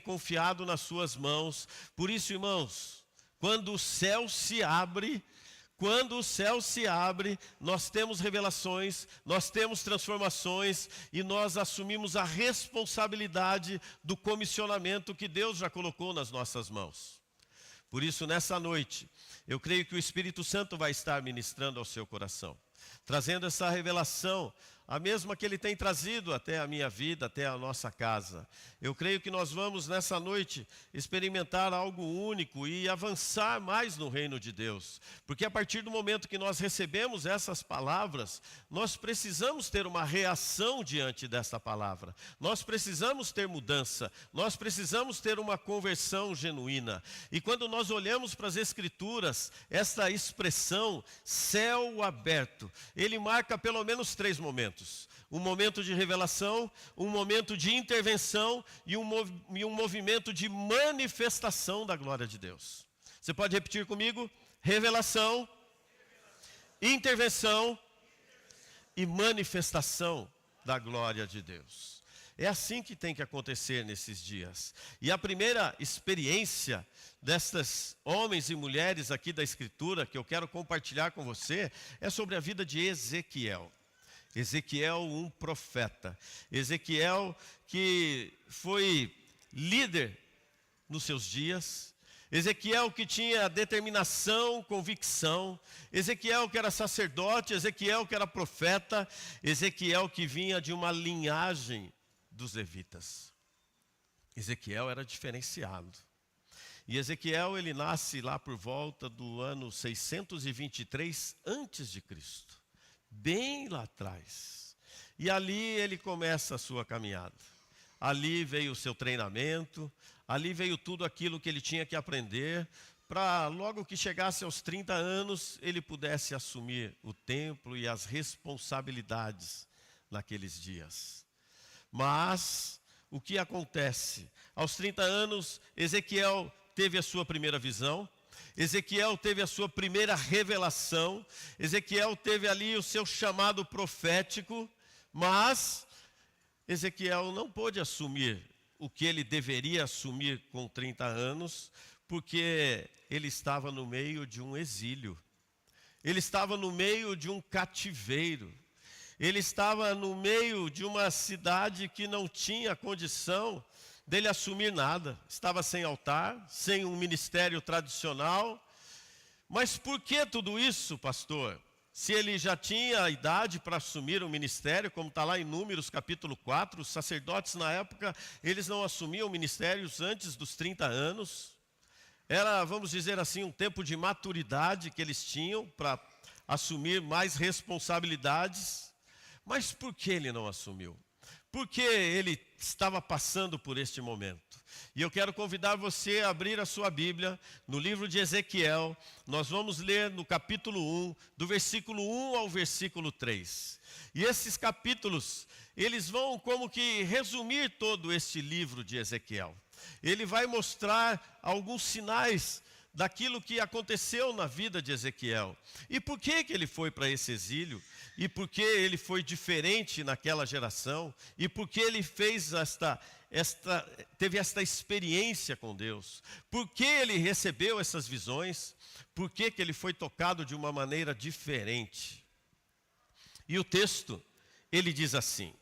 confiado nas suas mãos. Por isso, irmãos, quando o céu se abre, nós temos revelações, nós temos transformações e nós assumimos a responsabilidade do comissionamento que Deus já colocou nas nossas mãos. Por isso, nessa noite, eu creio que o Espírito Santo vai estar ministrando ao seu coração, trazendo essa revelação, a mesma que Ele tem trazido até a minha vida, até a nossa casa. Eu creio que nós vamos nessa noite experimentar algo único e avançar mais no reino de Deus. Porque a partir do momento que nós recebemos essas palavras, nós precisamos ter uma reação diante dessa palavra. Nós precisamos ter mudança, nós precisamos ter uma conversão genuína. E quando nós olhamos para as Escrituras, essa expressão, céu aberto, ele marca pelo menos 3 momentos. Um momento de revelação, um momento de intervenção e um movimento de manifestação da glória de Deus. Você pode repetir comigo? Revelação, intervenção e manifestação da glória de Deus. É assim que tem que acontecer nesses dias. E a primeira experiência destes homens e mulheres aqui da Escritura que eu quero compartilhar com você é sobre a vida de Ezequiel. Ezequiel, um profeta. Ezequiel que foi líder nos seus dias. Ezequiel que tinha determinação, convicção. Ezequiel que era sacerdote. Ezequiel que era profeta. Ezequiel que vinha de uma linhagem dos levitas. Ezequiel era diferenciado. E Ezequiel, ele nasce lá por volta do ano 623 a.C., bem lá atrás. E ali ele começa a sua caminhada. Ali veio o seu treinamento, ali veio tudo aquilo que ele tinha que aprender, para logo que chegasse aos 30 anos, ele pudesse assumir o templo e as responsabilidades naqueles dias. Mas o que acontece? Aos 30 anos, Ezequiel teve a sua primeira visão. Ezequiel teve a sua primeira revelação. Ezequiel teve ali o seu chamado profético. Mas Ezequiel não pôde assumir o que ele deveria assumir com 30 anos, porque ele estava no meio de um exílio. Ele estava no meio de um cativeiro. Ele estava no meio de uma cidade que não tinha condição dele assumir nada. Estava sem altar, sem um ministério tradicional. Mas por que tudo isso, pastor? Se ele já tinha a idade para assumir o ministério, como está lá em Números capítulo 4, os sacerdotes na época, eles não assumiam ministérios antes dos 30 anos. Era, vamos dizer assim, um tempo de maturidade que eles tinham para assumir mais responsabilidades. Mas por que ele não assumiu? Porque ele estava passando por este momento. E eu quero convidar você a abrir a sua Bíblia no livro de Ezequiel. Nós vamos ler no capítulo 1, do versículo 1 ao versículo 3. E esses capítulos, eles vão como que resumir todo este livro de Ezequiel. Ele vai mostrar alguns sinais daquilo que aconteceu na vida de Ezequiel. E por que ele foi para esse exílio? E por que ele foi diferente naquela geração? E por que ele fez teve esta experiência com Deus? Por que ele recebeu essas visões? Por que ele foi tocado de uma maneira diferente? E o texto, ele diz assim: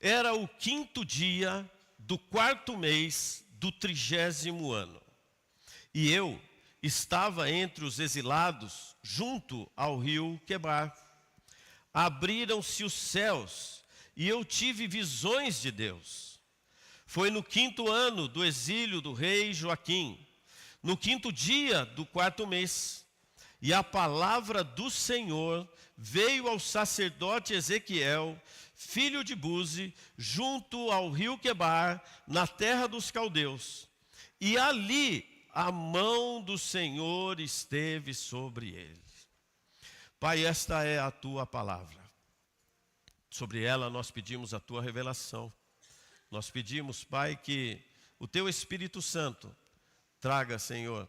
era o 5º dia do 4º mês do 30º ano. E eu estava entre os exilados, junto ao rio Quebar. Abriram-se os céus, e eu tive visões de Deus. Foi no 5º ano do exílio do rei Joaquim, no 5º dia do 4º mês. E a palavra do Senhor veio ao sacerdote Ezequiel, filho de Buzi, junto ao rio Quebar, na terra dos caldeus. E ali a mão do Senhor esteve sobre ele. Pai, esta é a tua palavra. Sobre ela nós pedimos a tua revelação. Nós pedimos, Pai, que o teu Espírito Santo traga, Senhor,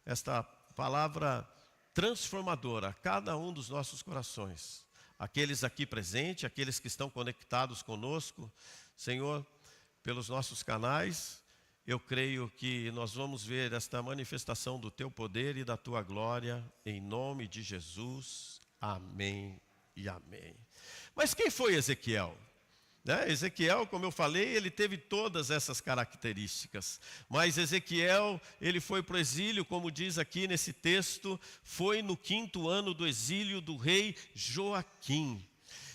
esta palavra transformadora a cada um dos nossos corações. Aqueles aqui presentes, aqueles que estão conectados conosco, Senhor, pelos nossos canais, eu creio que nós vamos ver esta manifestação do teu poder e da tua glória, em nome de Jesus. Amém e amém. Mas quem foi Ezequiel? Ezequiel, como eu falei, ele teve todas essas características. Mas Ezequiel, ele foi para o exílio, como diz aqui nesse texto, foi no 5º ano do exílio do rei Joaquim.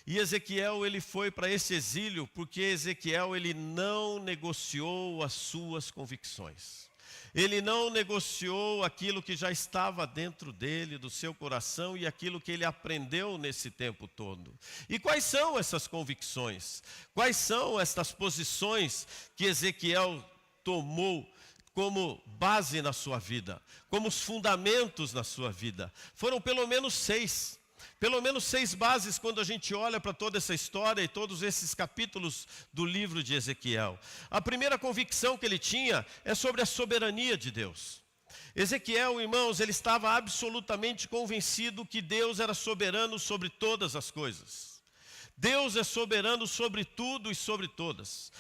E Ezequiel, ele foi para esse exílio porque Ezequiel, ele não negociou as suas convicções. Ele não negociou aquilo que já estava dentro dele, do seu coração, e aquilo que ele aprendeu nesse tempo todo. E quais são essas convicções? Quais são estas posições que Ezequiel tomou como base na sua vida, como os fundamentos na sua vida? Foram pelo menos 6. Pelo menos 6 bases quando a gente olha para toda essa história e todos esses capítulos do livro de Ezequiel. A primeira convicção que ele tinha é sobre a soberania de Deus. Ezequiel, irmãos, ele estava absolutamente convencido que Deus era soberano sobre todas as coisas. Deus é soberano sobre tudo e sobre todas.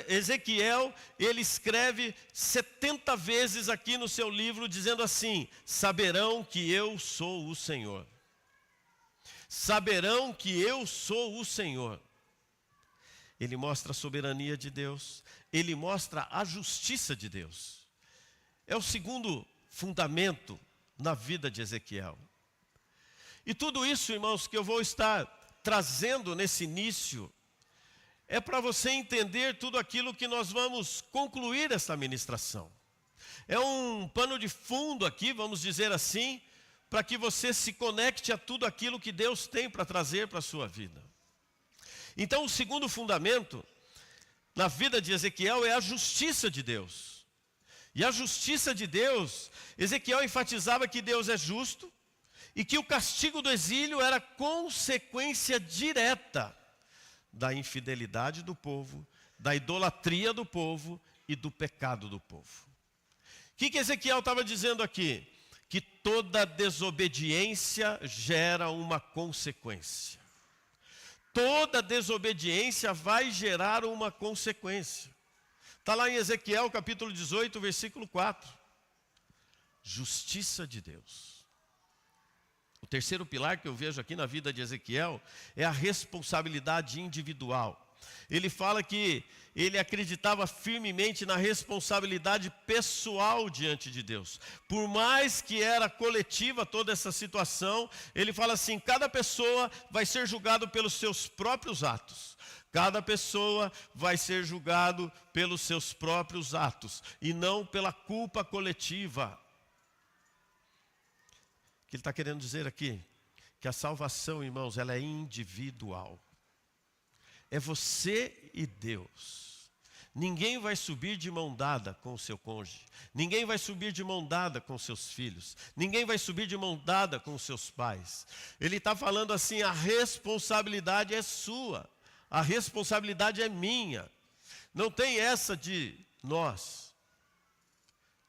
Ezequiel, ele escreve 70 vezes aqui no seu livro dizendo assim: saberão que eu sou o Senhor. Saberão que eu sou o Senhor. Ele mostra a soberania de Deus, ele mostra a justiça de Deus. É o segundo fundamento na vida de Ezequiel. E tudo isso, irmãos, que eu vou estar trazendo nesse início, é para você entender tudo aquilo que nós vamos concluir essa ministração. É um pano de fundo aqui, vamos dizer assim, para que você se conecte a tudo aquilo que Deus tem para trazer para a sua vida. Então, o segundo fundamento na vida de Ezequiel é a justiça de Deus. E a justiça de Deus, Ezequiel enfatizava que Deus é justo e que o castigo do exílio era consequência direta da infidelidade do povo, da idolatria do povo e do pecado do povo. O que Ezequiel estava dizendo aqui? Que toda desobediência gera uma consequência. Toda desobediência vai gerar uma consequência. Está lá em Ezequiel capítulo 18, versículo 4. Justiça de Deus. O terceiro pilar que eu vejo aqui na vida de Ezequiel é a responsabilidade individual. Ele fala que ele acreditava firmemente na responsabilidade pessoal diante de Deus. Por mais que era coletiva toda essa situação, ele fala assim: cada pessoa vai ser julgado pelos seus próprios atos. Cada pessoa vai ser julgado pelos seus próprios atos e não pela culpa coletiva. O que ele está querendo dizer aqui? Que a salvação, irmãos, ela é individual. É você e Deus. Ninguém vai subir de mão dada com o seu cônjuge. Ninguém vai subir de mão dada com seus filhos. Ninguém vai subir de mão dada com seus pais. Ele está falando assim: a responsabilidade é sua. A responsabilidade é minha. Não tem essa de nós.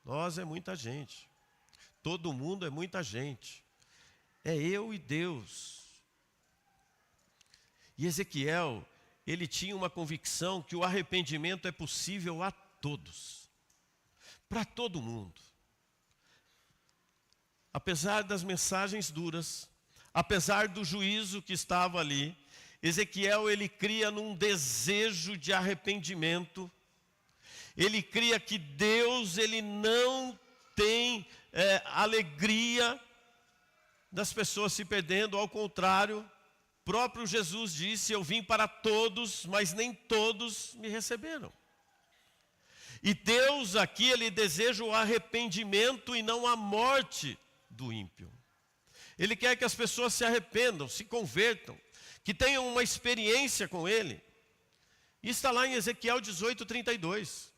Nós é muita gente. Todo mundo é muita gente. É eu e Deus. E Ezequiel, ele tinha uma convicção que o arrependimento é possível a todos, para todo mundo. Apesar das mensagens duras, apesar do juízo que estava ali, Ezequiel, ele cria num desejo de arrependimento. Ele cria que Deus, ele não tem alegria das pessoas se perdendo, ao contrário. Próprio Jesus disse: eu vim para todos, mas nem todos me receberam. E Deus aqui, ele deseja o arrependimento e não a morte do ímpio. Ele quer que as pessoas se arrependam, se convertam, que tenham uma experiência com ele. Isso está lá em Ezequiel 18, 32.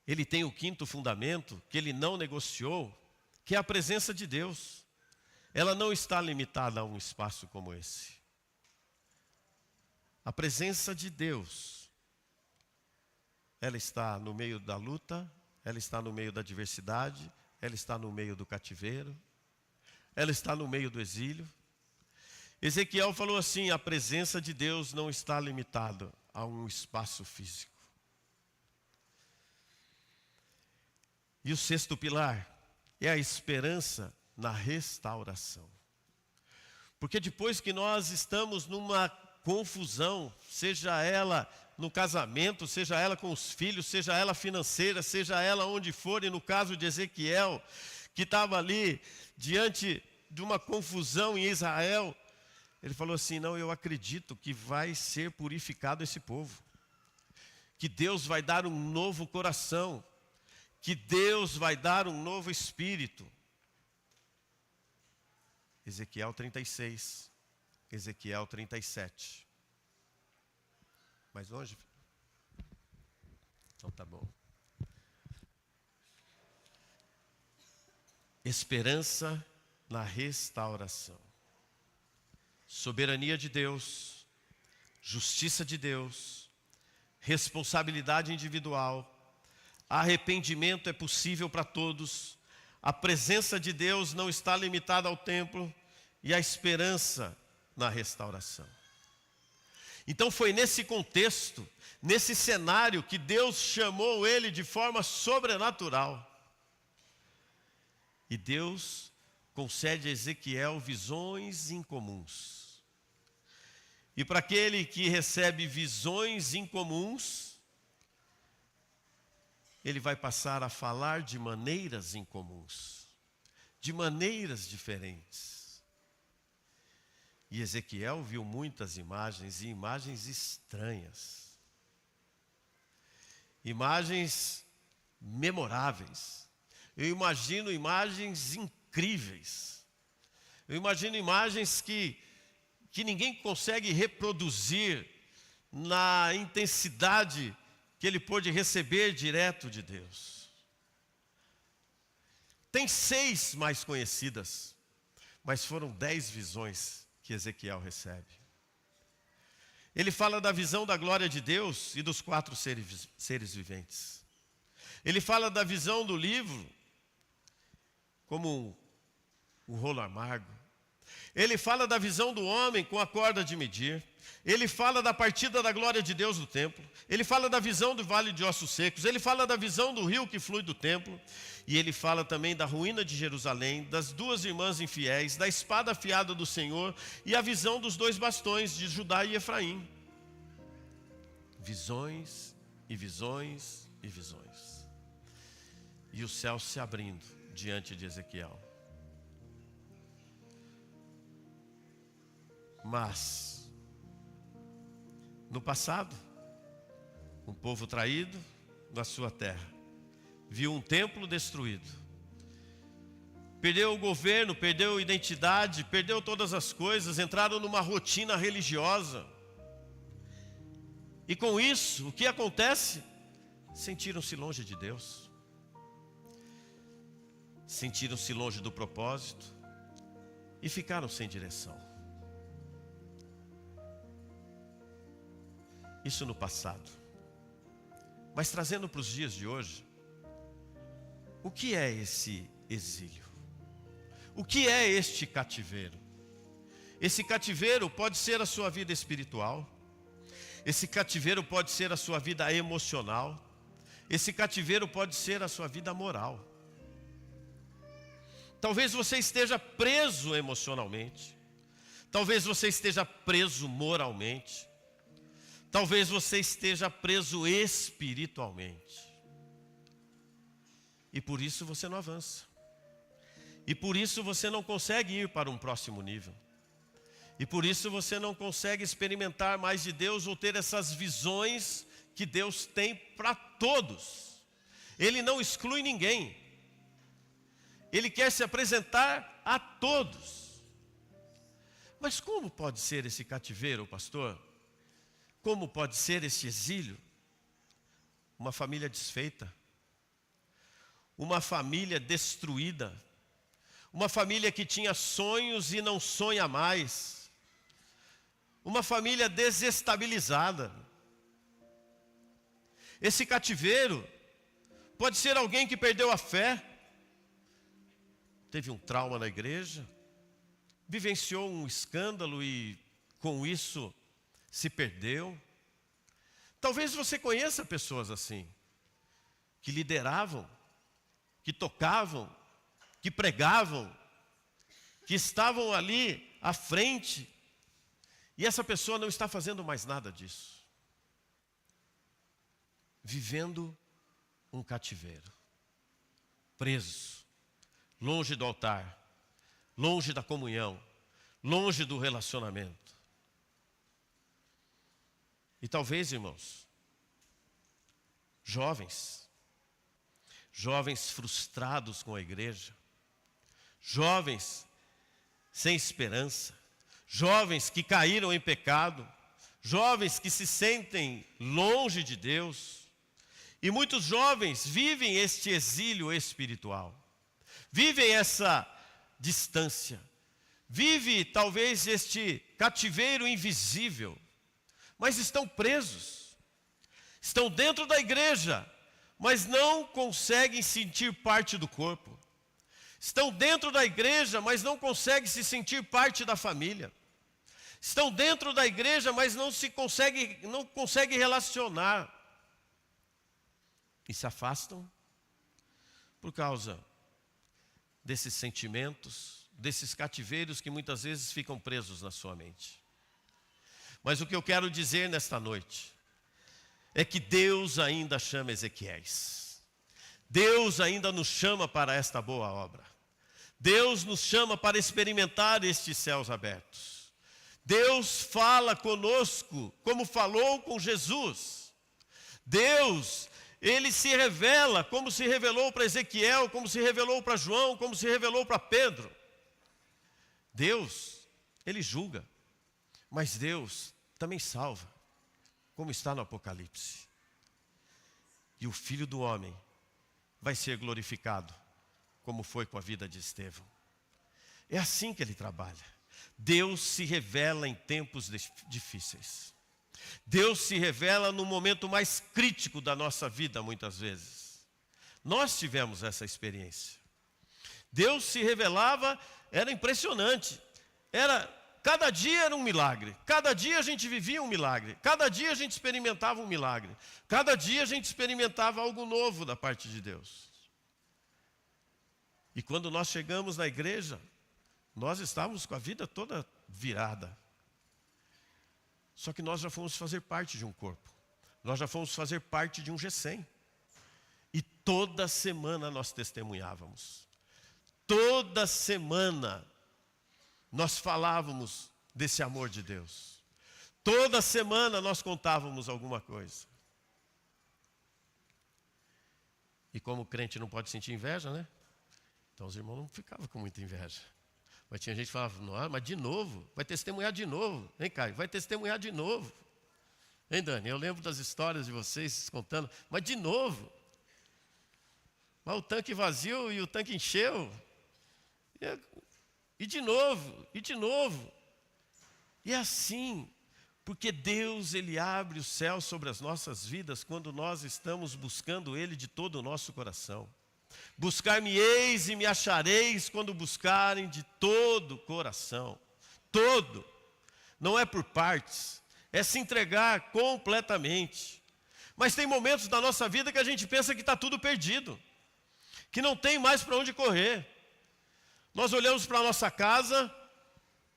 Ele tem o quinto fundamento, que ele não negociou, que é a presença de Deus. Ela não está limitada a um espaço como esse. A presença de Deus, ela está no meio da luta, ela está no meio da adversidade, ela está no meio do cativeiro, ela está no meio do exílio. Ezequiel falou assim: a presença de Deus não está limitada a um espaço físico. E o sexto pilar é a esperança na restauração. Porque depois que nós estamos numa confusão, seja ela no casamento, seja ela com os filhos, seja ela financeira, seja ela onde for, e no caso de Ezequiel, que estava ali diante de uma confusão em Israel, ele falou assim: não, eu acredito que vai ser purificado esse povo, que Deus vai dar um novo coração, que Deus vai dar um novo espírito. Ezequiel 36, Ezequiel 37. Mais longe? Então tá bom. Esperança na restauração. Soberania de Deus, justiça de Deus, responsabilidade individual, arrependimento é possível para todos, a presença de Deus não está limitada ao templo e a esperança na restauração. Então foi nesse contexto, nesse cenário, que Deus chamou ele de forma sobrenatural. E Deus concede a Ezequiel visões incomuns. E para aquele que recebe visões incomuns, ele vai passar a falar de maneiras incomuns, de maneiras diferentes. E Ezequiel viu muitas imagens, e imagens estranhas. Imagens memoráveis. Eu imagino imagens incríveis. Eu imagino imagens que ninguém consegue reproduzir na intensidade que ele pôde receber direto de Deus. Tem 6 mais conhecidas, mas foram 10 visões que Ezequiel recebe. Ele fala da visão da glória de Deus e dos 4 seres viventes. Ele fala da visão do livro como um rolo amargo. Ele fala da visão do homem com a corda de medir. Ele fala da partida da glória de Deus do templo. Ele fala da visão do vale de ossos secos. Ele fala da visão do rio que flui do templo. E ele fala também da ruína de Jerusalém, das 2 irmãs infiéis, da espada afiada do Senhor e a visão dos 2 bastões de Judá e Efraim. Visões e visões e visões. E o céu se abrindo diante de Ezequiel. Mas, no passado, um povo traído na sua terra viu um templo destruído, perdeu o governo, perdeu a identidade, perdeu todas as coisas, entraram numa rotina religiosa. E com isso, o que acontece? Sentiram-se longe de Deus, sentiram-se longe do propósito e ficaram sem direção. Isso no passado. Mas trazendo para os dias de hoje, o que é esse exílio? O que é este cativeiro? Esse cativeiro pode ser a sua vida espiritual. Esse cativeiro pode ser a sua vida emocional. Esse cativeiro pode ser a sua vida moral. Talvez você esteja preso emocionalmente. Talvez você esteja preso moralmente. Talvez você esteja preso espiritualmente. E por isso você não avança. E por isso você não consegue ir para um próximo nível. E por isso você não consegue experimentar mais de Deus ou ter essas visões que Deus tem para todos. Ele não exclui ninguém. Ele quer se apresentar a todos. Mas como pode ser esse cativeiro, pastor? Como pode ser esse exílio? Uma família desfeita, uma família destruída, uma família que tinha sonhos e não sonha mais, uma família desestabilizada. Esse cativeiro pode ser alguém que perdeu a fé, teve um trauma na igreja, vivenciou um escândalo e com isso se perdeu. Talvez você conheça pessoas assim, que lideravam, que tocavam, que pregavam, que estavam ali à frente, e essa pessoa não está fazendo mais nada disso. Vivendo um cativeiro, preso, longe do altar, longe da comunhão, longe do relacionamento. E talvez, irmãos, jovens frustrados com a igreja, jovens sem esperança, jovens que caíram em pecado, jovens que se sentem longe de Deus. E muitos jovens vivem este exílio espiritual, vivem essa distância, vivem talvez este cativeiro invisível, mas estão presos, estão dentro da igreja, mas não conseguem sentir parte do corpo. Estão dentro da igreja, mas não conseguem se sentir parte da família. Estão dentro da igreja, mas não conseguem relacionar. E se afastam por causa desses sentimentos, desses cativeiros que muitas vezes ficam presos na sua mente. Mas o que eu quero dizer nesta noite é que Deus ainda chama Ezequiéis. Deus ainda nos chama para esta boa obra. Deus nos chama para experimentar estes céus abertos. Deus fala conosco como falou com Jesus. Deus, Ele se revela como se revelou para Ezequiel, como se revelou para João, como se revelou para Pedro. Deus, Ele julga, mas Deus também salva, como está no Apocalipse. E o Filho do Homem vai ser glorificado, como foi com a vida de Estevão. É assim que Ele trabalha. Deus se revela em tempos difíceis. Deus se revela no momento mais crítico da nossa vida, muitas vezes. Nós tivemos essa experiência. Deus se revelava, era impressionante. Cada dia era um milagre. Cada dia a gente vivia um milagre. Cada dia a gente experimentava um milagre. Cada dia a gente experimentava algo novo da parte de Deus. E quando nós chegamos na igreja, nós estávamos com a vida toda virada. Só que nós já fomos fazer parte de um corpo. Nós já fomos fazer parte de um GECEM. E toda semana nós testemunhávamos. Toda semana nós falávamos desse amor de Deus. Toda semana nós contávamos alguma coisa. E como o crente não pode sentir inveja, né? Então os irmãos não ficavam com muita inveja. Mas tinha gente que falava, não, mas de novo, vai testemunhar de novo. Hein, Caio? Vai testemunhar de novo. Hein, Dani? Eu lembro das histórias de vocês contando, mas de novo. Mas o tanque vazio e o tanque encheu. E de novo, e de novo. E é assim, porque Deus, Ele abre o céu sobre as nossas vidas quando nós estamos buscando Ele de todo o nosso coração. Buscar-me-eis e me achareis quando buscarem de todo o coração. Todo. Não é por partes. É se entregar completamente. Mas tem momentos da nossa vida que a gente pensa que está tudo perdido. Que não tem mais para onde correr. Nós olhamos para a nossa casa.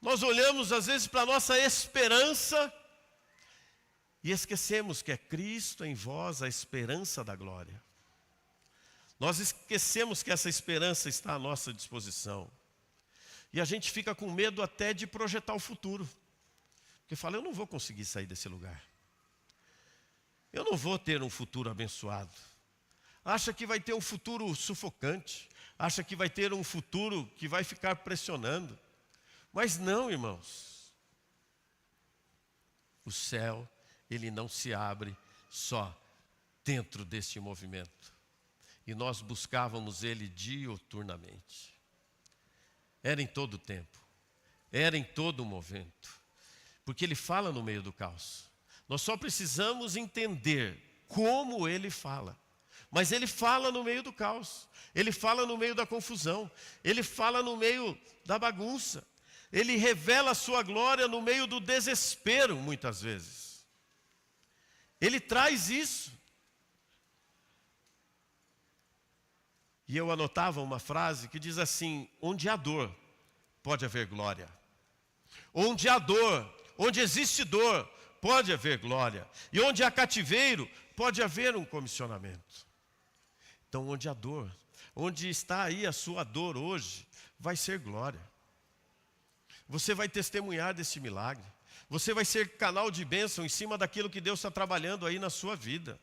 Nós olhamos às vezes para a nossa esperança. E esquecemos que é Cristo em vós a esperança da glória. Nós esquecemos que essa esperança está à nossa disposição. E a gente fica com medo até de projetar o futuro. Porque fala, eu não vou conseguir sair desse lugar. Eu não vou ter um futuro abençoado. Acha que vai ter um futuro sufocante. Acha que vai ter um futuro que vai ficar pressionando. Mas não, irmãos. O céu, ele não se abre só dentro deste movimento. E nós buscávamos Ele diuturnamente. Era em todo o tempo. Era em todo o momento. Porque Ele fala no meio do caos. Nós só precisamos entender como Ele fala. Mas Ele fala no meio do caos. Ele fala no meio da confusão. Ele fala no meio da bagunça. Ele revela a sua glória no meio do desespero, muitas vezes. Ele traz isso. E eu anotava uma frase que diz assim: onde há dor, pode haver glória. Onde há dor, onde existe dor, pode haver glória. E onde há cativeiro, pode haver um comissionamento. Então, onde há dor, onde está aí a sua dor hoje, vai ser glória. Você vai testemunhar desse milagre. Você vai ser canal de bênção em cima daquilo que Deus está trabalhando aí na sua vida.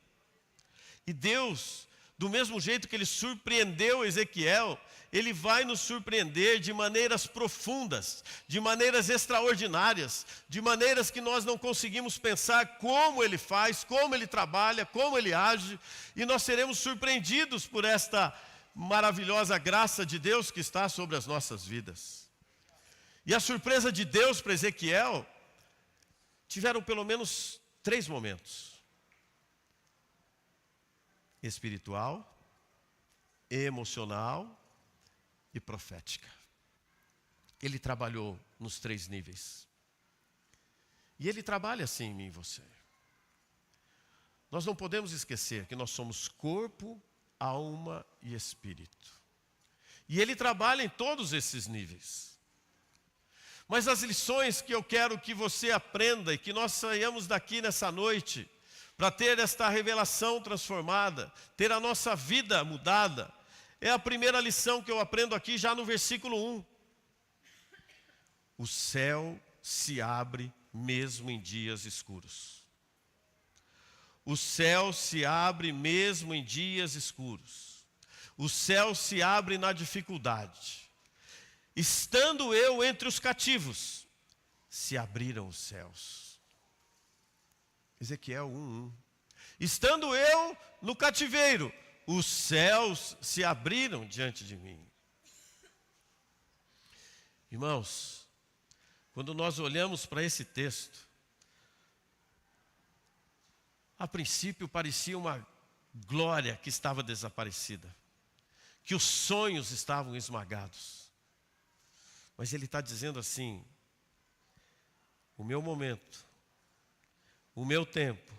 E Deus, do mesmo jeito que Ele surpreendeu Ezequiel, Ele vai nos surpreender de maneiras profundas, de maneiras extraordinárias, de maneiras que nós não conseguimos pensar como Ele faz, como Ele trabalha, como Ele age, e nós seremos surpreendidos por esta maravilhosa graça de Deus que está sobre as nossas vidas. E a surpresa de Deus para Ezequiel tiveram pelo menos 3 momentos: espiritual, emocional e profética. Ele trabalhou nos 3 níveis. E Ele trabalha assim em mim e você. Nós não podemos esquecer que nós somos corpo, alma e espírito. E Ele trabalha em todos esses níveis. Mas as lições que eu quero que você aprenda e que nós saiamos daqui nessa noite, para ter esta revelação transformada, ter a nossa vida mudada, é a primeira lição que eu aprendo aqui já no versículo 1. O céu se abre mesmo em dias escuros. O céu se abre mesmo em dias escuros. O céu se abre na dificuldade. Estando eu entre os cativos, se abriram os céus. Ezequiel 1:1. Estando eu no cativeiro, os céus se abriram diante de mim. Irmãos, quando nós olhamos para esse texto, a princípio parecia uma glória que estava desaparecida, que os sonhos estavam esmagados. Mas ele está dizendo assim: o meu momento, o meu tempo,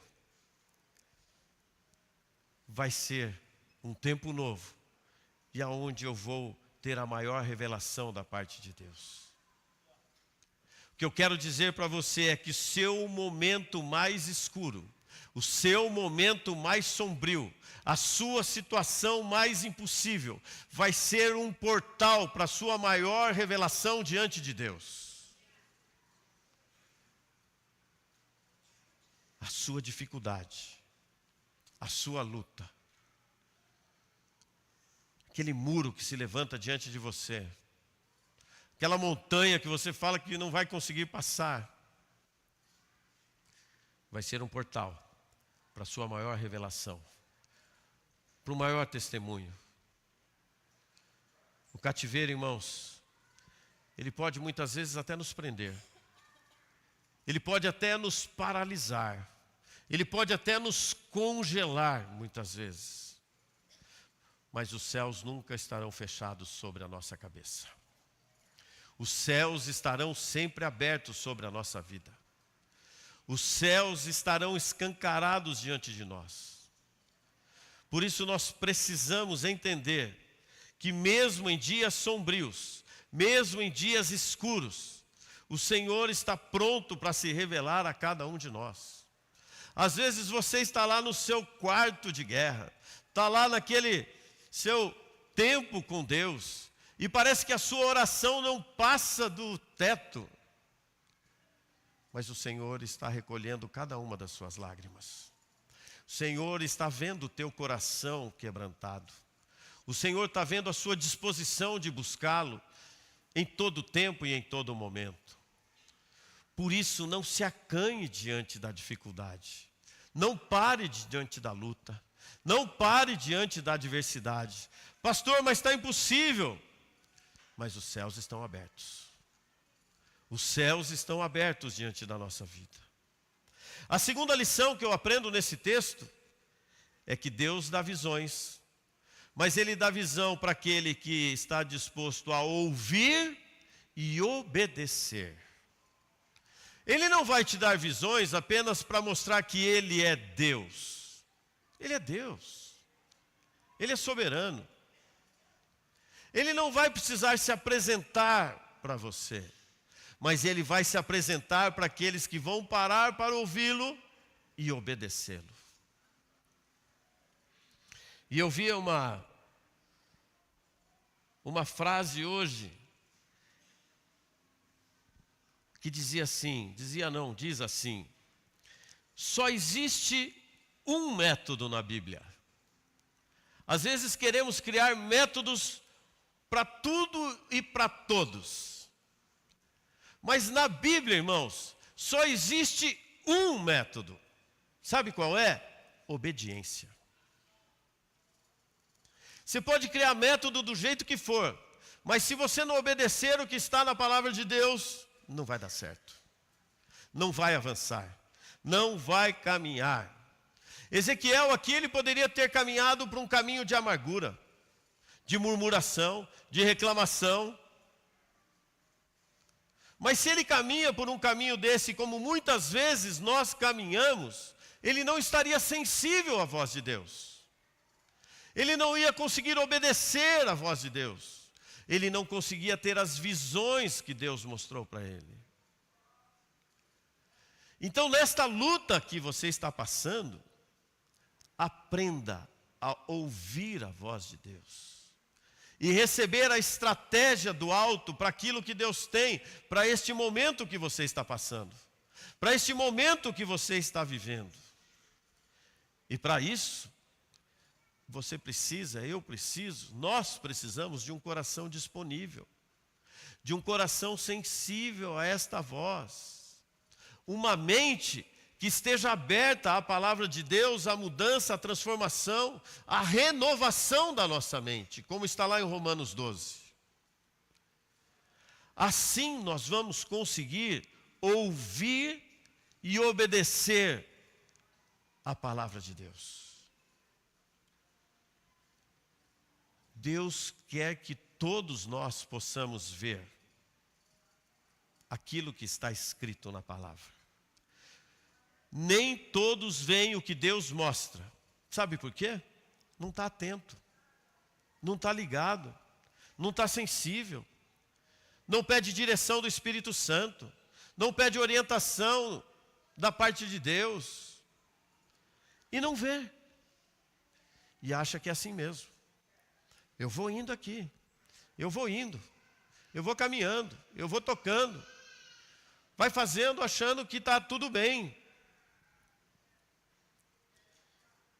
vai ser um tempo novo, e aonde eu vou ter a maior revelação da parte de Deus. O que eu quero dizer para você é que o seu momento mais escuro, o seu momento mais sombrio, a sua situação mais impossível, vai ser um portal para a sua maior revelação diante de Deus. A sua dificuldade, a sua luta, aquele muro que se levanta diante de você, aquela montanha que você fala que não vai conseguir passar, vai ser um portal para a sua maior revelação, para o maior testemunho. O cativeiro, irmãos, ele pode muitas vezes até nos prender. Ele pode até nos paralisar. Ele pode até nos congelar muitas vezes. Mas os céus nunca estarão fechados sobre a nossa cabeça. Os céus estarão sempre abertos sobre a nossa vida. Os céus estarão escancarados diante de nós. Por isso nós precisamos entender que mesmo em dias sombrios, mesmo em dias escuros, o Senhor está pronto para se revelar a cada um de nós. Às vezes você está lá no seu quarto de guerra, está lá naquele seu tempo com Deus, e parece que a sua oração não passa do teto. Mas o Senhor está recolhendo cada uma das suas lágrimas. O Senhor está vendo o teu coração quebrantado. O Senhor está vendo a sua disposição de buscá-lo em todo tempo e em todo momento. Por isso, não se acanhe diante da dificuldade. Não pare diante da luta. Não pare diante da adversidade. Pastor, mas está impossível. Mas os céus estão abertos. Os céus estão abertos diante da nossa vida. A segunda lição que eu aprendo nesse texto é que Deus dá visões, mas Ele dá visão para aquele que está disposto a ouvir e obedecer. Ele não vai te dar visões apenas para mostrar que Ele é Deus. Ele é Deus. Ele é soberano. Ele não vai precisar se apresentar para você, mas Ele vai se apresentar para aqueles que vão parar para ouvi-lo e obedecê-lo. E eu vi uma frase hoje que dizia assim, diz assim: só existe um método na Bíblia. Às vezes queremos criar métodos para tudo e para todos. Mas na Bíblia, irmãos, só existe um método. Sabe qual é? Obediência. Você pode criar método do jeito que for, mas se você não obedecer o que está na palavra de Deus, não vai dar certo. Não vai avançar. Não vai caminhar. Ezequiel aqui, ele poderia ter caminhado por um caminho de amargura, de murmuração, de reclamação. Mas se ele caminha por um caminho desse, como muitas vezes nós caminhamos, ele não estaria sensível à voz de Deus. Ele não ia conseguir obedecer à voz de Deus. Ele não conseguia ter as visões que Deus mostrou para ele. Então, nesta luta que você está passando, aprenda a ouvir a voz de Deus e receber a estratégia do alto para aquilo que Deus tem, para este momento que você está passando, para este momento que você está vivendo. E para isso, você precisa, eu preciso, nós precisamos de um coração disponível, de um coração sensível a esta voz, uma mente que esteja aberta à palavra de Deus, à mudança, à transformação, à renovação da nossa mente, como está lá em Romanos 12. Assim nós vamos conseguir ouvir e obedecer a palavra de Deus. Deus quer que todos nós possamos ver aquilo que está escrito na palavra. Nem todos veem o que Deus mostra. Sabe por quê? Não está atento, não está ligado, não está sensível, não pede direção do Espírito Santo, não pede orientação da parte de Deus, e não vê, e acha que é assim mesmo. Eu vou indo aqui, eu vou indo, eu vou caminhando, eu vou tocando, vai fazendo achando que está tudo bem.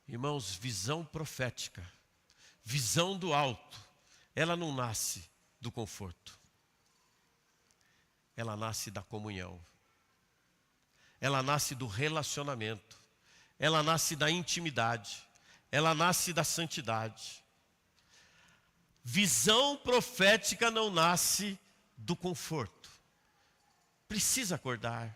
Irmãos, visão profética, visão do alto, ela não nasce do conforto, ela nasce da comunhão, ela nasce do relacionamento, ela nasce da intimidade, ela nasce da santidade. Visão profética não nasce do conforto. Precisa acordar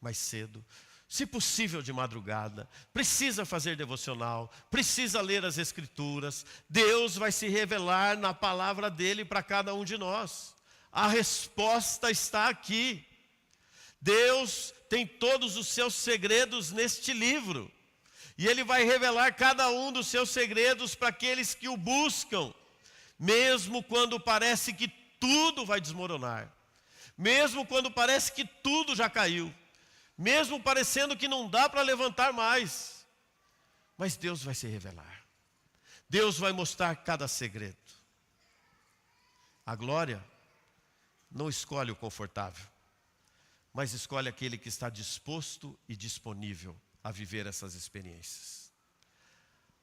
mais cedo, se possível de madrugada, precisa fazer devocional, precisa ler as Escrituras. Deus vai se revelar na palavra dele para cada um de nós. A resposta está aqui. Deus tem todos os seus segredos neste livro. E Ele vai revelar cada um dos seus segredos para aqueles que o buscam. Mesmo quando parece que tudo vai desmoronar. Mesmo quando parece que tudo já caiu. Mesmo parecendo que não dá para levantar mais. Mas Deus vai se revelar. Deus vai mostrar cada segredo. A glória não escolhe o confortável, mas escolhe aquele que está disposto e disponível a viver essas experiências.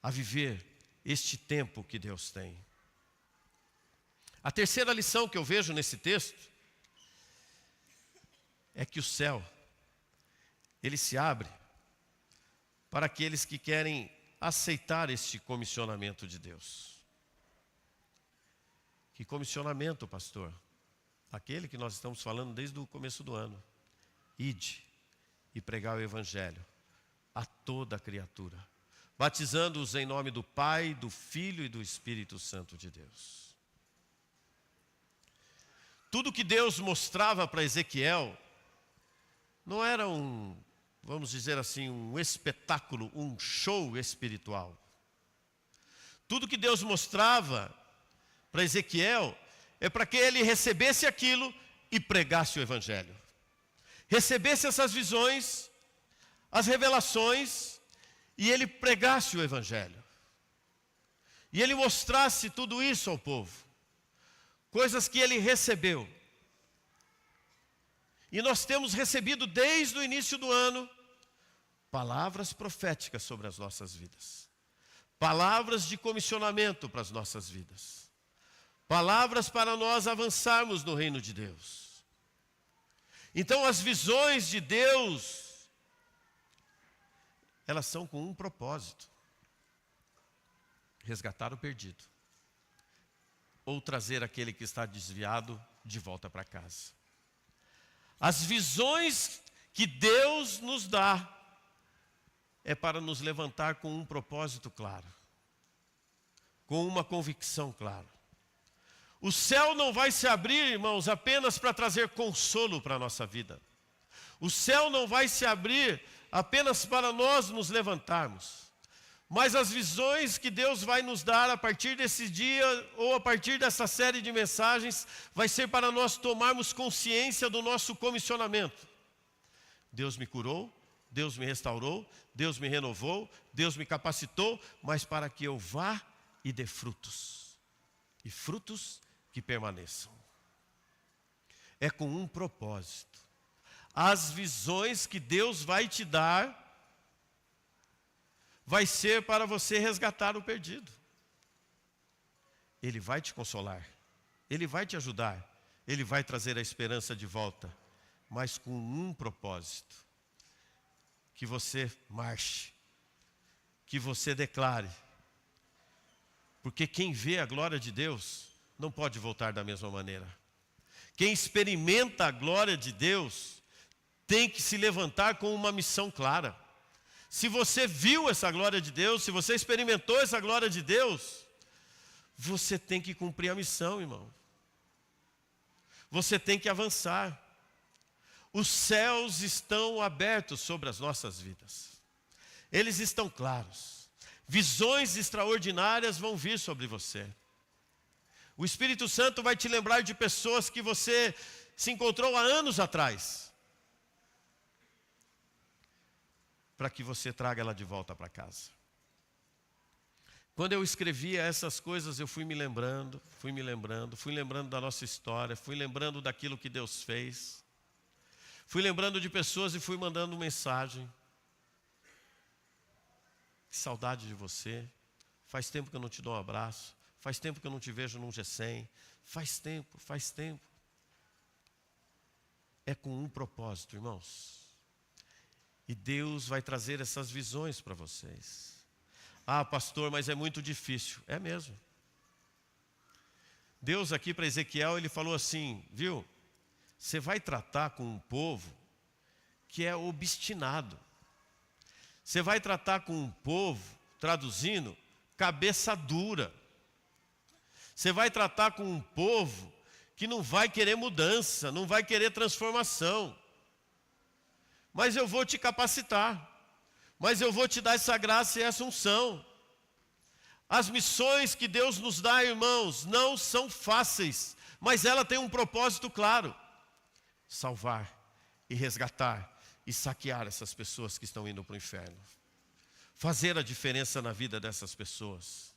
A viver este tempo que Deus tem. A terceira lição que eu vejo nesse texto é que o céu, ele se abre para aqueles que querem aceitar este comissionamento de Deus. Que comissionamento, pastor? Aquele que nós estamos falando desde o começo do ano. Ide e pregar o Evangelho a toda a criatura, batizando-os em nome do Pai, do Filho e do Espírito Santo de Deus. Tudo que Deus mostrava para Ezequiel não era vamos dizer assim, um espetáculo, um show espiritual. Tudo que Deus mostrava para Ezequiel é para que ele recebesse aquilo e pregasse o Evangelho. Recebesse essas visões, as revelações, e ele pregasse o Evangelho. E ele mostrasse tudo isso ao povo. Coisas que ele recebeu. E nós temos recebido desde o início do ano palavras proféticas sobre as nossas vidas. Palavras de comissionamento para as nossas vidas. Palavras para nós avançarmos no reino de Deus. Então as visões de Deus, elas são com um propósito: resgatar o perdido, ou trazer aquele que está desviado de volta para casa. As visões que Deus nos dá é para nos levantar com um propósito claro, com uma convicção clara. O céu não vai se abrir, irmãos, apenas para trazer consolo para a nossa vida. O céu não vai se abrir apenas para nós nos levantarmos. Mas as visões que Deus vai nos dar a partir desse dia, ou a partir dessa série de mensagens, vai ser para nós tomarmos consciência do nosso comissionamento. Deus me curou, Deus me restaurou, Deus me renovou, Deus me capacitou, mas para que eu vá e dê frutos. E frutos que permaneçam. É com um propósito. As visões que Deus vai te dar vai ser para você resgatar o perdido. Ele vai te consolar, Ele vai te ajudar, Ele vai trazer a esperança de volta, mas com um propósito: que você marche, que você declare, porque quem vê a glória de Deus não pode voltar da mesma maneira. Quem experimenta a glória de Deus tem que se levantar com uma missão clara. Se você viu essa glória de Deus, se você experimentou essa glória de Deus, você tem que cumprir a missão, irmão. Você tem que avançar. Os céus estão abertos sobre as nossas vidas. Eles estão claros. Visões extraordinárias vão vir sobre você. O Espírito Santo vai te lembrar de pessoas que você se encontrou há anos atrás, para que você traga ela de volta para casa. Quando eu escrevia essas coisas, eu fui me lembrando da nossa história, fui lembrando daquilo que Deus fez, fui lembrando de pessoas e fui mandando mensagem. Que saudade de você, faz tempo que eu não te dou um abraço, faz tempo que eu não te vejo num G100, faz tempo. É com um propósito, irmãos. E Deus vai trazer essas visões para vocês. Ah, pastor, mas é muito difícil. É mesmo. Deus aqui para Ezequiel, ele falou assim, viu? Você vai tratar com um povo que é obstinado. Você vai tratar com um povo, traduzindo, cabeça dura. Você vai tratar com um povo que não vai querer mudança, não vai querer transformação. Mas eu vou te capacitar. Mas eu vou te dar essa graça e essa unção. As missões que Deus nos dá, irmãos, não são fáceis, mas ela tem um propósito claro: salvar e resgatar e saquear essas pessoas que estão indo para o inferno. Fazer a diferença na vida dessas pessoas.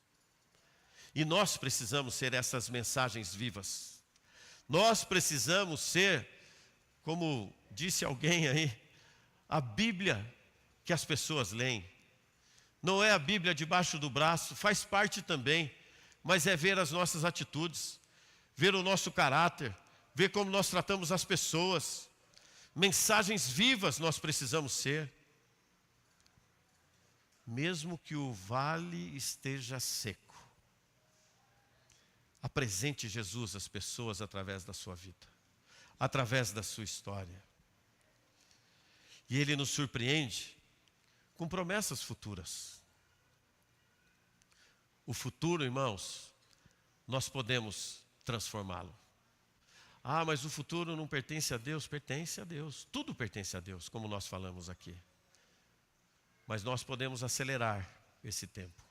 E nós precisamos ser essas mensagens vivas. Nós precisamos ser, como disse alguém aí, a Bíblia que as pessoas leem. Não é a Bíblia debaixo do braço, faz parte também, mas é ver as nossas atitudes, ver o nosso caráter, ver como nós tratamos as pessoas. Mensagens vivas nós precisamos ser. Mesmo que o vale esteja seco, apresente Jesus às pessoas através da sua vida, através da sua história. E Ele nos surpreende com promessas futuras. O futuro, irmãos, nós podemos transformá-lo. Ah, mas o futuro não pertence a Deus. Pertence a Deus. Tudo pertence a Deus, como nós falamos aqui. Mas nós podemos acelerar esse tempo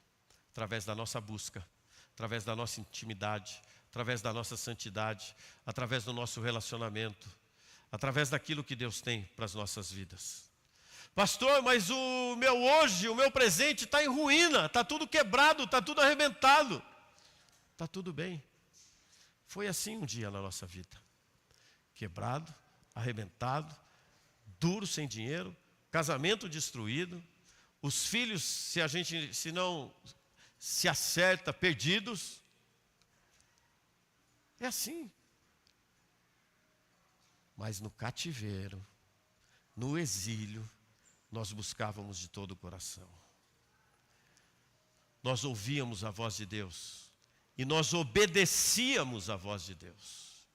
através da nossa busca, através da nossa intimidade, através da nossa santidade, através do nosso relacionamento, através daquilo que Deus tem para as nossas vidas. Pastor, mas o meu hoje, o meu presente está em ruína, está tudo quebrado, está tudo arrebentado. Está tudo bem. Foi assim um dia na nossa vida. Quebrado, arrebentado, duro, sem dinheiro, casamento destruído, os filhos, se não se acerta, perdidos. É assim. Mas no cativeiro, no exílio, nós buscávamos de todo o coração. Nós ouvíamos a voz de Deus e nós obedecíamos a voz de Deus.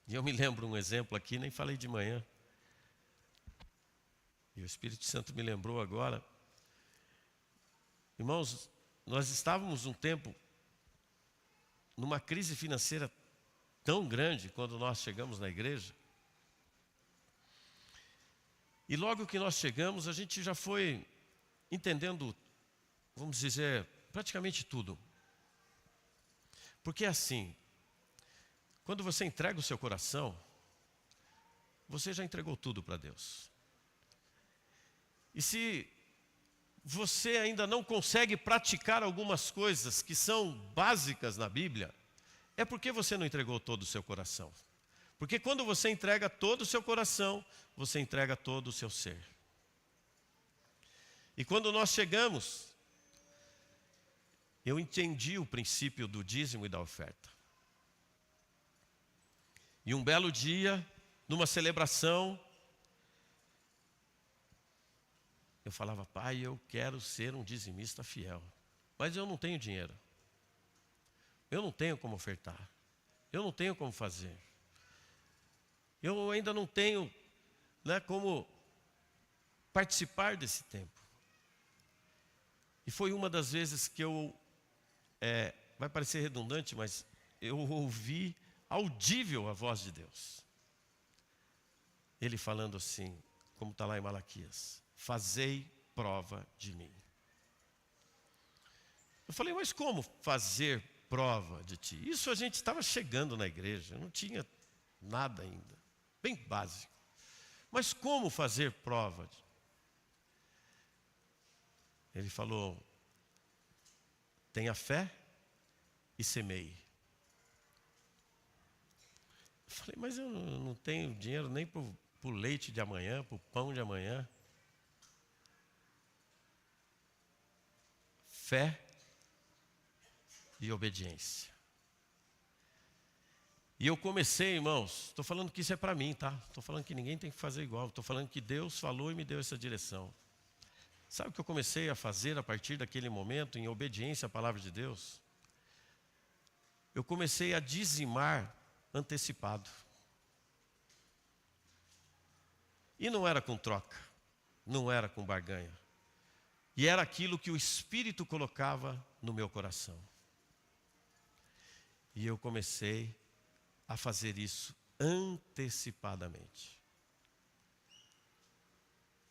E eu me lembro um exemplo aqui, nem falei de manhã. E o Espírito Santo me lembrou agora. Irmãos, nós estávamos um tempo numa crise financeira tão grande quando nós chegamos na igreja. E logo que nós chegamos, a gente já foi entendendo, vamos dizer, praticamente tudo. Porque assim, quando você entrega o seu coração, você já entregou tudo para Deus. E se você ainda não consegue praticar algumas coisas que são básicas na Bíblia, é porque você não entregou todo o seu coração. Porque quando você entrega todo o seu coração, você entrega todo o seu ser. E quando nós chegamos, eu entendi o princípio do dízimo e da oferta. E um belo dia, numa celebração, eu falava, pai, eu quero ser um dizimista fiel. Mas eu não tenho dinheiro. Eu não tenho como ofertar. Eu não tenho como fazer. Eu ainda não tenho, como participar desse tempo. E foi uma das vezes que vai parecer redundante, mas eu ouvi audível a voz de Deus. Ele falando assim, como está lá em Malaquias, fazei prova de mim. Eu falei, mas como fazer prova de ti? Isso a gente estava chegando na igreja, não tinha nada ainda. Bem básico. Mas como fazer prova? Ele falou, tenha fé e semeie. Eu falei, mas eu não tenho dinheiro nem para o leite de amanhã, para o pão de amanhã. Fé e obediência. E eu comecei, irmãos, estou falando que isso é para mim, tá? Estou falando que ninguém tem que fazer igual. Estou falando que Deus falou e me deu essa direção. Sabe o que eu comecei a fazer a partir daquele momento, em obediência à palavra de Deus? Eu comecei a dizimar antecipado. E não era com troca, não era com barganha. E era aquilo que o Espírito colocava no meu coração. E eu comecei a fazer isso antecipadamente.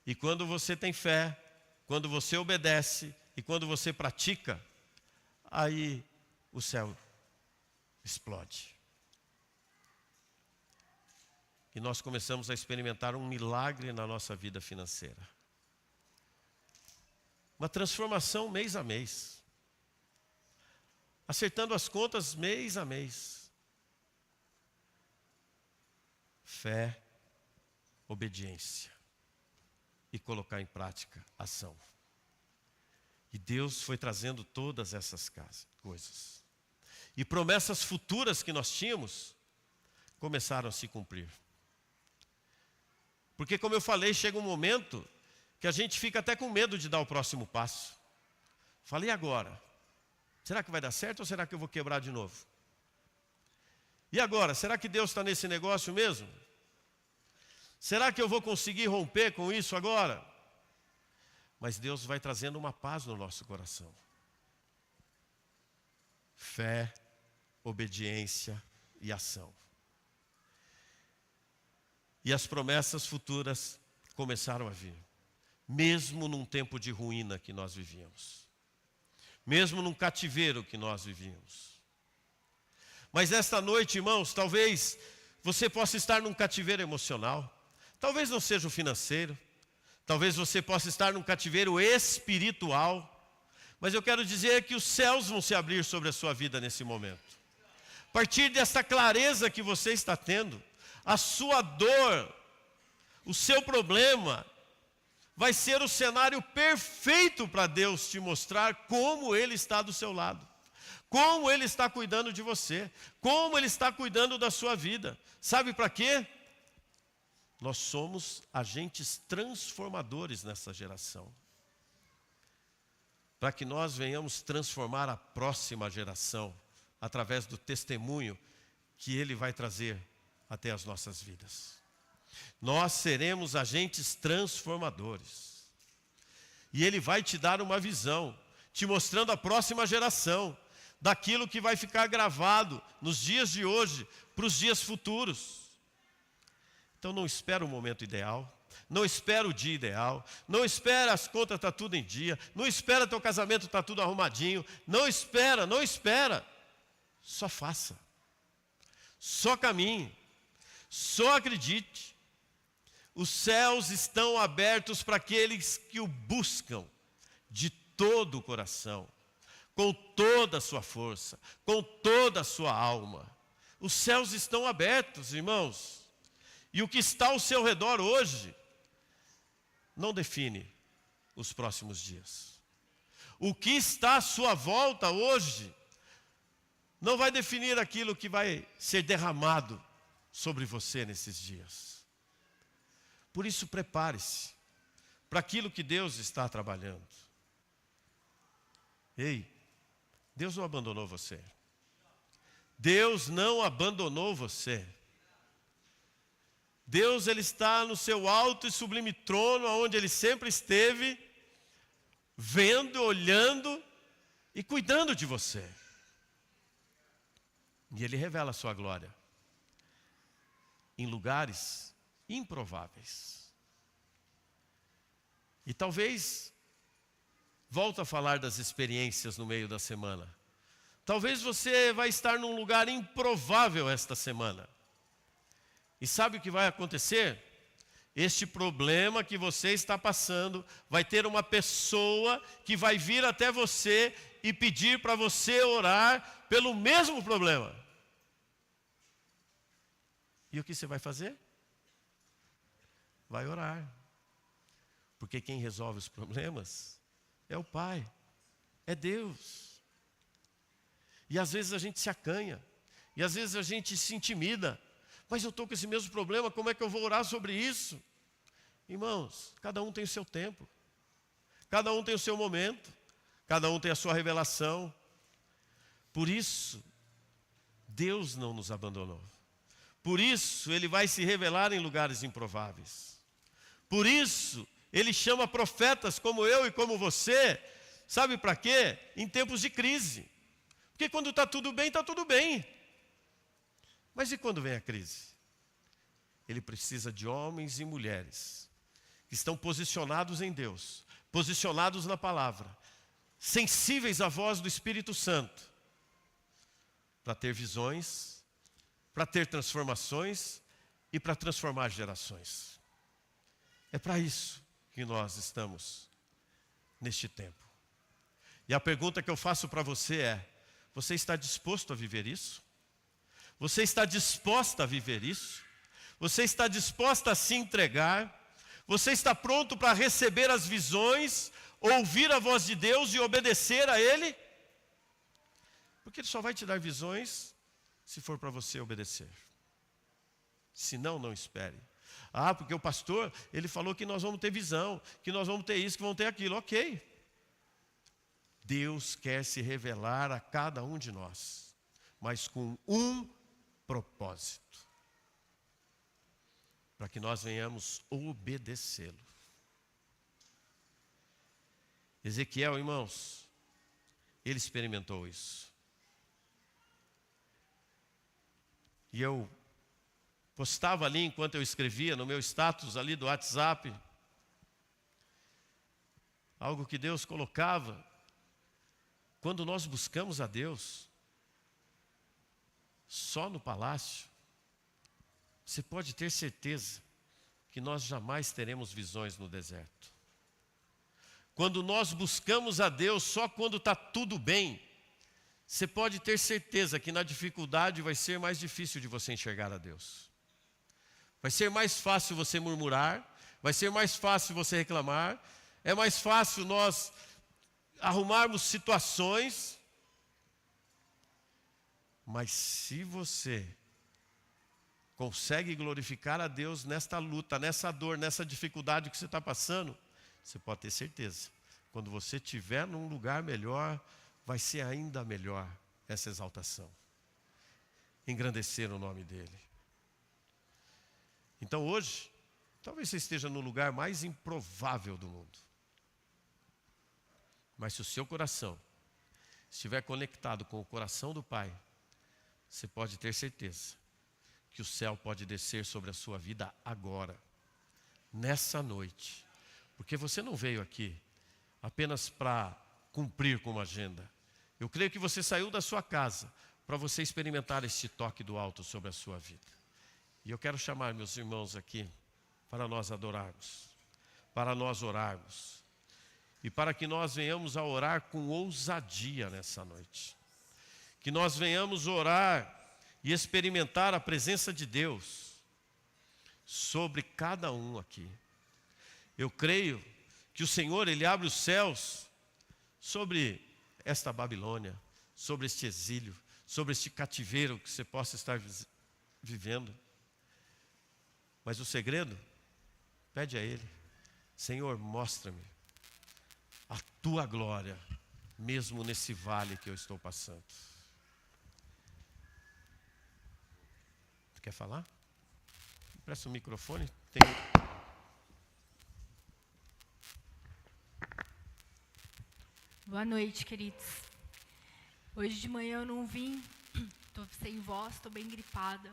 E quando você tem fé, quando você obedece e quando você pratica, aí o céu explode. E nós começamos a experimentar um milagre na nossa vida financeira. Uma transformação mês a mês. Acertando as contas mês a mês. Fé, obediência e colocar em prática ação. E Deus foi trazendo todas essas coisas. E promessas futuras que nós tínhamos começaram a se cumprir. Porque, como eu falei, chega um momento que a gente fica até com medo de dar o próximo passo. Falei agora, será que vai dar certo ou será que eu vou quebrar de novo? E agora, será que Deus está nesse negócio mesmo? Será que eu vou conseguir romper com isso agora? Mas Deus vai trazendo uma paz no nosso coração. Fé, obediência e ação. E as promessas futuras começaram a vir, mesmo num tempo de ruína que nós vivíamos, mesmo num cativeiro que nós vivíamos. Mas esta noite, irmãos, talvez você possa estar num cativeiro emocional, talvez não seja o financeiro, talvez você possa estar num cativeiro espiritual, mas eu quero dizer que os céus vão se abrir sobre a sua vida nesse momento. A partir dessa clareza que você está tendo, a sua dor, o seu problema, vai ser o cenário perfeito para Deus te mostrar como Ele está do seu lado, como Ele está cuidando de você, como Ele está cuidando da sua vida. Sabe para quê? Nós somos agentes transformadores nessa geração, para que nós venhamos transformar a próxima geração, através do testemunho que Ele vai trazer até as nossas vidas. Nós seremos agentes transformadores. E Ele vai te dar uma visão, te mostrando a próxima geração, daquilo que vai ficar gravado nos dias de hoje, para os dias futuros. Então não espera o momento ideal, não espera o dia ideal, não espera as contas estar tudo em dia, não espera teu casamento estar tudo arrumadinho, não espera, só faça, só caminhe, só acredite. Os céus estão abertos para aqueles que o buscam de todo o coração, com toda a sua força, com toda a sua alma. Os céus estão abertos, irmãos. E o que está ao seu redor hoje não define os próximos dias. O que está à sua volta hoje não vai definir aquilo que vai ser derramado sobre você nesses dias. Por isso, prepare-se para aquilo que Deus está trabalhando. Ei, Deus não abandonou você. Deus não abandonou você. Deus, Ele está no seu alto e sublime trono, onde Ele sempre esteve, vendo, olhando e cuidando de você. E Ele revela a sua glória em lugares improváveis. E talvez, volto a falar das experiências no meio da semana. Talvez você vai estar num lugar improvável esta semana. E sabe o que vai acontecer? Este problema que você está passando, vai ter uma pessoa que vai vir até você e pedir para você orar pelo mesmo problema. E o que você vai fazer? Vai orar. Porque quem resolve os problemas é o Pai, é Deus. E às vezes a gente se acanha, e às vezes a gente se intimida. Mas eu estou com esse mesmo problema, como é que eu vou orar sobre isso? Irmãos, cada um tem o seu tempo, cada um tem o seu momento, cada um tem a sua revelação. Por isso, Deus não nos abandonou. Por isso, Ele vai se revelar em lugares improváveis. Por isso, Ele chama profetas como eu e como você, sabe para quê? Em tempos de crise. Porque quando está tudo bem, está tudo bem. Mas e quando vem a crise? Ele precisa de homens e mulheres que estão posicionados em Deus, posicionados na palavra, sensíveis à voz do Espírito Santo, para ter visões, para ter transformações e para transformar gerações. É para isso que nós estamos neste tempo. E a pergunta que eu faço para você é: você está disposto a viver isso? Você está disposta a viver isso? Você está disposta a se entregar? Você está pronto para receber as visões, ouvir a voz de Deus e obedecer a Ele? Porque Ele só vai te dar visões se for para você obedecer. Se não, não espere. Ah, porque o pastor, ele falou que nós vamos ter visão, que nós vamos ter isso, que vamos ter aquilo. Ok. Deus quer se revelar a cada um de nós, mas com um propósito. Para que nós venhamos obedecê-lo. Ezequiel, irmãos, ele experimentou isso. E eu postava ali enquanto eu escrevia no meu status ali do WhatsApp, algo que Deus colocava. Quando nós buscamos a Deus, só no palácio, você pode ter certeza que nós jamais teremos visões no deserto. Quando nós buscamos a Deus só quando está tudo bem, você pode ter certeza que na dificuldade vai ser mais difícil de você enxergar a Deus. Vai ser mais fácil você murmurar, vai ser mais fácil você reclamar, é mais fácil nós arrumarmos situações. Mas se você consegue glorificar a Deus nesta luta, nessa dor, nessa dificuldade que você está passando, você pode ter certeza, quando você estiver num lugar melhor, vai ser ainda melhor essa exaltação. Engrandecer o nome dEle. Então hoje, talvez você esteja no lugar mais improvável do mundo. Mas se o seu coração estiver conectado com o coração do Pai, você pode ter certeza que o céu pode descer sobre a sua vida agora, nessa noite. Porque você não veio aqui apenas para cumprir com uma agenda. Eu creio que você saiu da sua casa para você experimentar este toque do alto sobre a sua vida. E eu quero chamar meus irmãos aqui para nós adorarmos, para nós orarmos. E para que nós venhamos a orar com ousadia nessa noite. Que nós venhamos orar e experimentar a presença de Deus sobre cada um aqui. Eu creio que o Senhor, Ele abre os céus sobre esta Babilônia, sobre este exílio, sobre este cativeiro que você possa estar vivendo. Mas o segredo, pede a Ele: Senhor, mostra-me a Tua glória, mesmo nesse vale que eu estou passando. Tu quer falar? Presta o microfone. Boa noite, queridos. Hoje de manhã eu não vim, estou sem voz, estou bem gripada.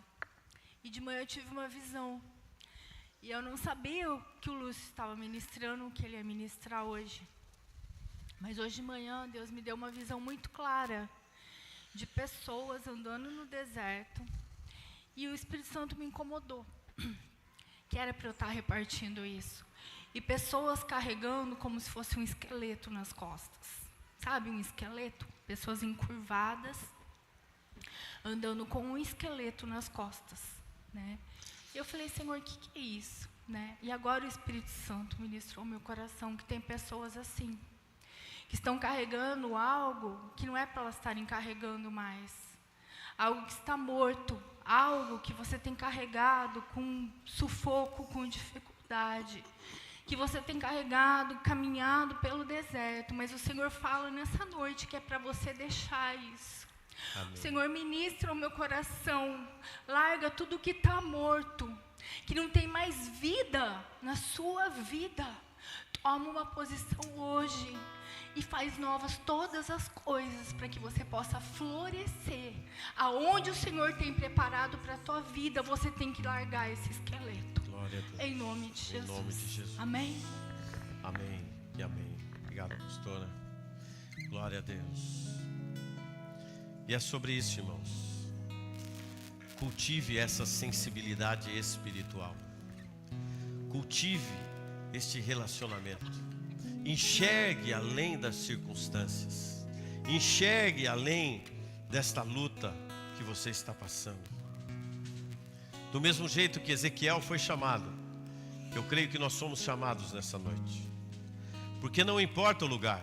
E de manhã eu tive uma visão. E eu não sabia o que o Lúcio estava ministrando, o que ele ia ministrar hoje. Mas hoje de manhã Deus me deu uma visão muito clara de pessoas andando no deserto. E o Espírito Santo me incomodou, que era para eu estar repartindo isso. E pessoas carregando como se fosse um esqueleto nas costas. Sabe, um esqueleto? Pessoas encurvadas, andando com um esqueleto nas costas, né? E eu falei: Senhor, o que é isso? Né? E agora o Espírito Santo ministrou ao meu coração que tem pessoas assim, que estão carregando algo que não é para elas estarem carregando mais. Algo que está morto, algo que você tem carregado com sufoco, com dificuldade, que você tem carregado, caminhado pelo deserto, mas o Senhor fala nessa noite que é para você deixar isso. Amém. O Senhor ministra o meu coração, larga tudo que está morto, que não tem mais vida na sua vida. Toma uma posição hoje e faz novas todas as coisas para que você possa florescer. Aonde o Senhor tem preparado para a tua vida, você tem que largar esse esqueleto. Glória a Deus. Em nome de Jesus. Em nome de Jesus. Amém? Amém e amém. Obrigado, pastora. Glória a Deus. E é sobre isso, irmãos. Cultive essa sensibilidade espiritual. Cultive este relacionamento. Enxergue além das circunstâncias. Enxergue além desta luta que você está passando. Do mesmo jeito que Ezequiel foi chamado, eu creio que nós somos chamados nessa noite. Porque não importa o lugar,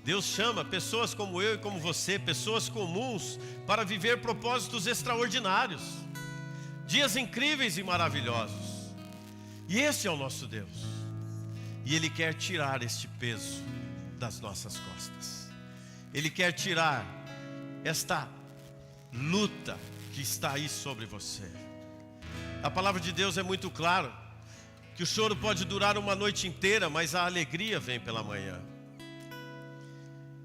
Deus chama pessoas como eu e como você, pessoas comuns, para viver propósitos extraordinários, dias incríveis e maravilhosos. E esse é o nosso Deus. E Ele quer tirar este peso das nossas costas. Ele quer tirar esta luta que está aí sobre você. A palavra de Deus é muito clara, que o choro pode durar uma noite inteira, mas a alegria vem pela manhã.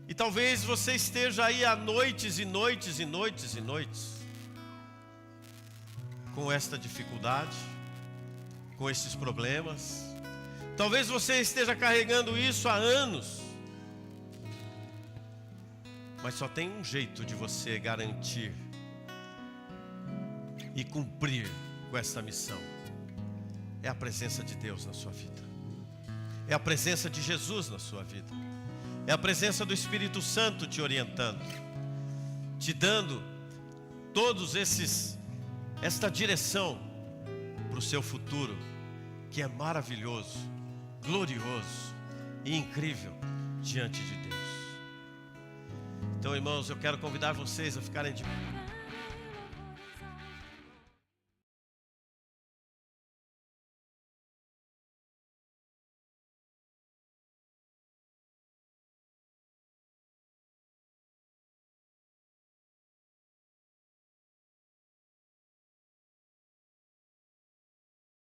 E talvez você esteja aí há noites e noites e noites e noites, com esta dificuldade, com estes problemas. Talvez você esteja carregando isso há anos. Mas só tem um jeito de você garantir e cumprir com essa missão. É a presença de Deus na sua vida. É a presença de Jesus na sua vida. É a presença do Espírito Santo te orientando, te dando esta direção para o seu futuro, que é maravilhoso, glorioso e incrível diante de Deus. Então, irmãos, eu quero convidar vocês a ficarem de pé.